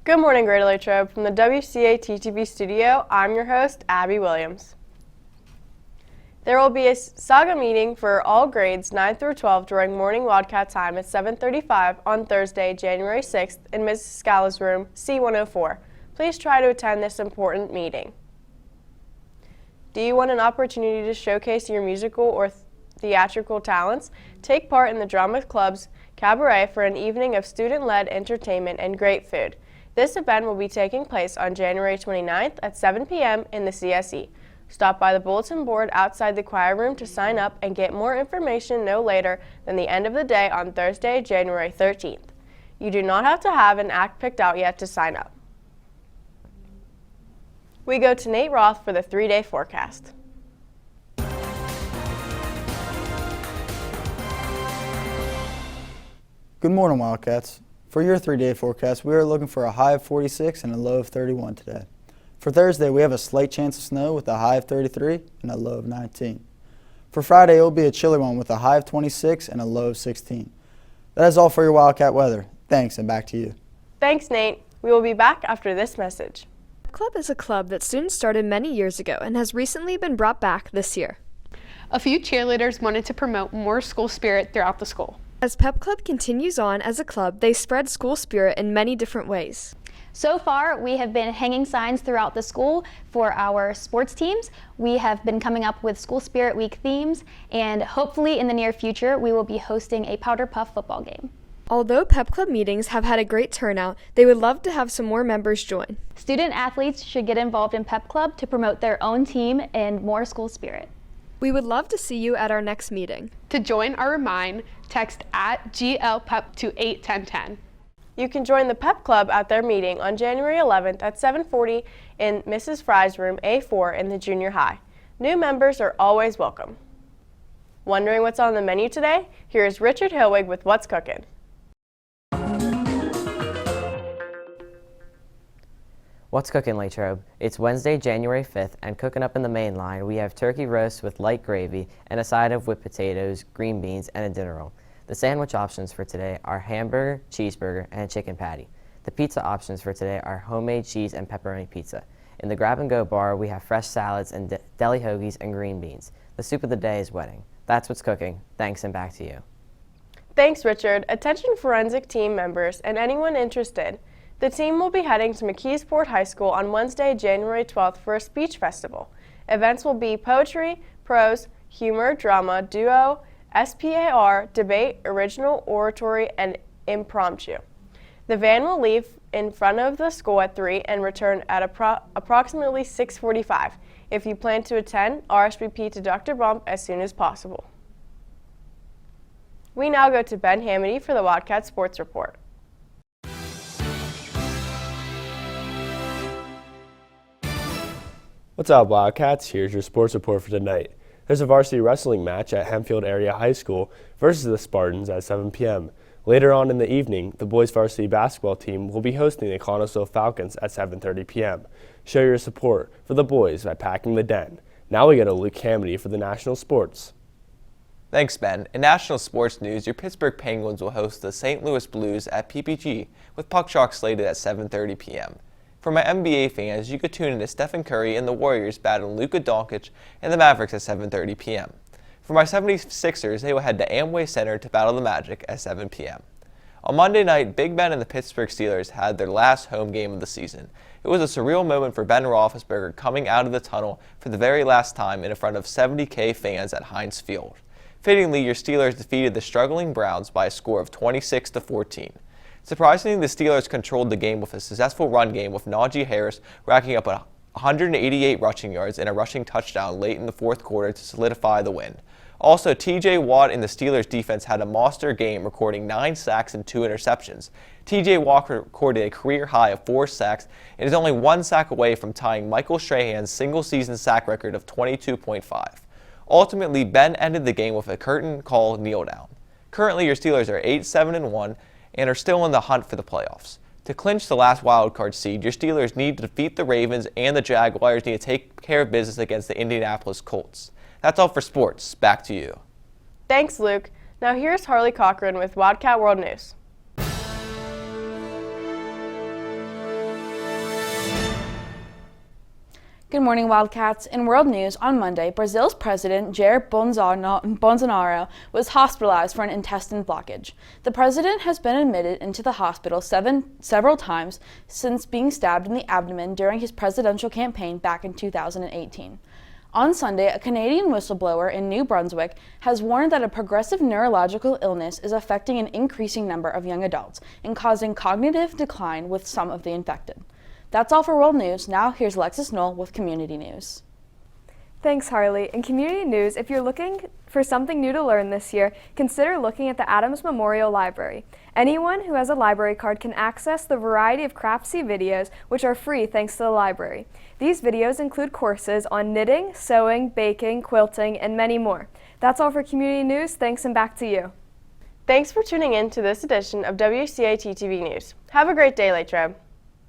Good morning, Greater Latrobe. From the WCAT-TV studio, I'm your host, Abby Williams. There will be a saga meeting for all grades 9 through 12 during morning Wildcat time at 7:35 on Thursday, January 6th in Mrs. Scala's room, C104. Please try to attend this important meeting. Do you want an opportunity to showcase your musical or theatrical talents? Take part in the Drama Club's Cabaret for an evening of student-led entertainment and great food. This event will be taking place on January 29th at 7 p.m. in the CSE. Stop by the bulletin board outside the choir room to sign up and get more information no later than the end of the day on Thursday, January 13th. You do not have to have an act picked out yet to sign up. We go to Nate Roth for the 3-day forecast. Good morning, Wildcats. For your 3-day forecast, we are looking for a high of 46 and a low of 31 today. For Thursday, we have a slight chance of snow with a high of 33 and a low of 19. For Friday, it will be a chilly one with a high of 26 and a low of 16. That is all for your Wildcat weather. Thanks, and back to you. Thanks, Nate. We will be back after this message. Club is a club that students started many years ago and has recently been brought back this year. A few cheerleaders wanted to promote more school spirit throughout the school. As Pep Club continues on as a club, they spread school spirit in many different ways. So far, we have been hanging signs throughout the school for our sports teams. We have been coming up with School Spirit Week themes, and hopefully in the near future, we will be hosting a Powder Puff football game. Although Pep Club meetings have had a great turnout, they would love to have some more members join. Student athletes should get involved in Pep Club to promote their own team and more school spirit. We would love to see you at our next meeting. To join or remind, text @GLPEP to 81010. You can join the Pep Club at their meeting on January 11th at 7:40 in Mrs. Fry's room A4 in the junior high. New members are always welcome. Wondering what's on the menu today? Here's Richard Hillwig with What's Cooking. What's cooking, Latrobe? It's Wednesday, January 5th, and cooking up in the main line, we have turkey roast with light gravy and a side of whipped potatoes, green beans, and a dinner roll. The sandwich options for today are hamburger, cheeseburger, and chicken patty. The pizza options for today are homemade cheese and pepperoni pizza. In the grab-and-go bar, we have fresh salads and deli hoagies and green beans. The soup of the day is wedding. That's what's cooking. Thanks, and back to you. Thanks, Richard. Attention forensic team members and anyone interested. The team will be heading to McKeesport High School on Wednesday, January 12th for a speech festival. Events will be poetry, prose, humor, drama, duo, SPAR, debate, original oratory, and impromptu. The van will leave in front of the school at 3 and return at approximately 6:45. If you plan to attend, RSVP to Dr. Bump as soon as possible. We now go to Ben Hamity for the Wildcat Sports Report. What's up, Wildcats? Here's your sports report for tonight. There's a varsity wrestling match at Hempfield Area High School versus the Spartans at 7 p.m. Later on in the evening, the boys varsity basketball team will be hosting the Connellsville Falcons at 7:30 p.m. Show your support for the boys by packing the den. Now we go to Luke Hamity for the national sports. Thanks, Ben. In national sports news, your Pittsburgh Penguins will host the St. Louis Blues at PPG with puck chalk slated at 7:30 p.m. For my NBA fans, you could tune in to Stephen Curry and the Warriors battling Luka Doncic and the Mavericks at 7:30 p.m. For my 76ers, they will head to Amway Center to battle the Magic at 7 p.m. On Monday night, Big Ben and the Pittsburgh Steelers had their last home game of the season. It was a surreal moment for Ben Roethlisberger coming out of the tunnel for the very last time in front of 70,000 fans at Heinz Field. Fittingly, your Steelers defeated the struggling Browns by a score of 26-14. Surprisingly, the Steelers controlled the game with a successful run game with Najee Harris racking up 188 rushing yards and a rushing touchdown late in the fourth quarter to solidify the win. Also, TJ Watt and the Steelers defense had a monster game, recording 9 sacks and 2 interceptions. TJ Watt recorded a career high of 4 sacks and is only 1 sack away from tying Michael Strahan's single-season sack record of 22.5. Ultimately, Ben ended the game with a curtain call kneel down. Currently, your Steelers are 8-7-1 and are still in the hunt for the playoffs. To clinch the last wildcard seed, your Steelers need to defeat the Ravens, and the Jaguars need to take care of business against the Indianapolis Colts. That's all for sports. Back to you. Thanks, Luke. Now here's Harley Cochran with Wildcat World News. Good morning, Wildcats. In world news, on Monday, Brazil's president, Jair Bolsonaro, was hospitalized for an intestine blockage. The president has been admitted into the hospital several times since being stabbed in the abdomen during his presidential campaign back in 2018. On Sunday, a Canadian whistleblower in New Brunswick has warned that a progressive neurological illness is affecting an increasing number of young adults and causing cognitive decline with some of the infected. That's all for World News. Now, here's Alexis Knoll with Community News. Thanks, Harley. In community news, if you're looking for something new to learn this year, consider looking at the Adams Memorial Library. Anyone who has a library card can access the variety of Craftsy videos, which are free thanks to the library. These videos include courses on knitting, sewing, baking, quilting, and many more. That's all for community news. Thanks, and back to you. Thanks for tuning in to this edition of WCAT TV News. Have a great day, Latrobe.